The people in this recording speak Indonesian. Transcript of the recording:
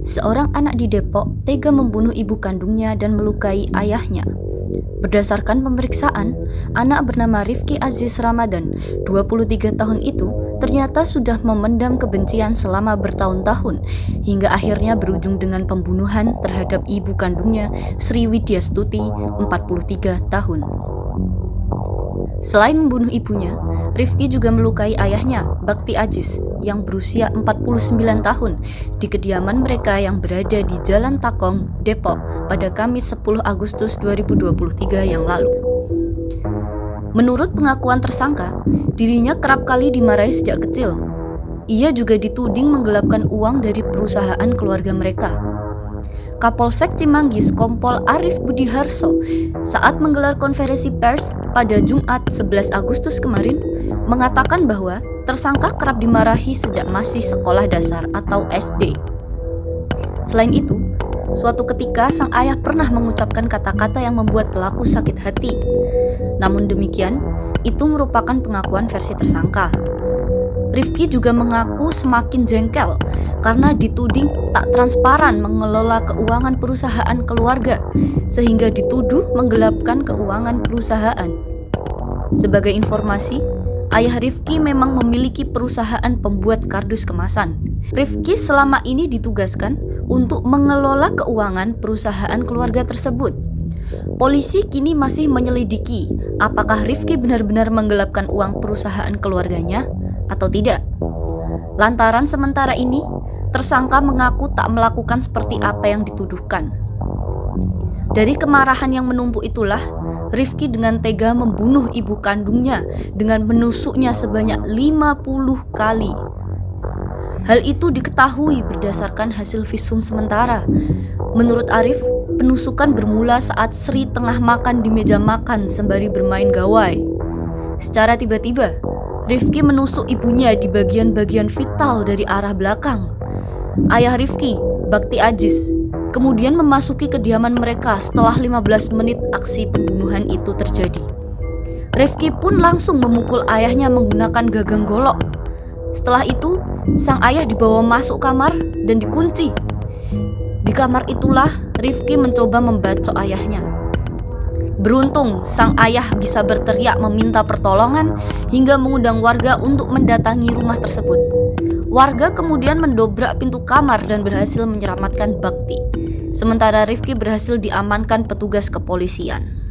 Seorang anak di Depok tega membunuh ibu kandungnya dan melukai ayahnya. Berdasarkan pemeriksaan, anak bernama Rifki Aziz Ramadan, 23 tahun itu, ternyata sudah memendam kebencian selama bertahun-tahun, hingga akhirnya berujung dengan pembunuhan terhadap ibu kandungnya, Sri Widyastuti, 43 tahun. Selain membunuh ibunya, Rifki juga melukai ayahnya, Bakti Aziz, yang berusia 49 tahun, di kediaman mereka yang berada di Jalan Takong, Depok, pada Kamis 10 Agustus 2023 yang lalu. Menurut pengakuan tersangka, dirinya kerap kali dimarahi sejak kecil. Ia juga dituding menggelapkan uang dari perusahaan keluarga mereka. Kapolsek Cimanggis Kompol Arief Budiharso saat menggelar konferensi pers pada Jumat 11 Agustus kemarin mengatakan bahwa tersangka kerap dimarahi sejak masih sekolah dasar atau SD. Selain itu, suatu ketika sang ayah pernah mengucapkan kata-kata yang membuat pelaku sakit hati. Namun demikian, itu merupakan pengakuan versi tersangka. Rifki juga mengaku semakin jengkel karena dituding tak transparan mengelola keuangan perusahaan keluarga, sehingga dituduh menggelapkan keuangan perusahaan. Sebagai informasi, ayah Rifki memang memiliki perusahaan pembuat kardus kemasan. Rifki selama ini ditugaskan untuk mengelola keuangan perusahaan keluarga tersebut. Polisi kini masih menyelidiki apakah Rifki benar-benar menggelapkan uang perusahaan keluarganya atau tidak. Lantaran sementara ini, tersangka mengaku tak melakukan seperti apa yang dituduhkan. Dari kemarahan yang menumpuk itulah, Rifki dengan tega membunuh ibu kandungnya dengan menusuknya sebanyak 50 kali. Hal itu diketahui berdasarkan hasil visum sementara. Menurut Arief, penusukan bermula saat Sri tengah makan di meja makan sembari bermain gawai. Secara tiba-tiba, Rifki menusuk ibunya di bagian-bagian vital dari arah belakang. Ayah Rifki, Bakti Aziz, kemudian memasuki kediaman mereka setelah 15 menit aksi pembunuhan itu terjadi. Rifki pun langsung memukul ayahnya menggunakan gagang golok. Setelah itu, sang ayah dibawa masuk kamar dan dikunci. Di kamar itulah Rifki mencoba membacok ayahnya. Beruntung, sang ayah bisa berteriak meminta pertolongan hingga mengundang warga untuk mendatangi rumah tersebut. Warga kemudian mendobrak pintu kamar dan berhasil menyelamatkan Bakti. Sementara Rifki berhasil diamankan petugas kepolisian.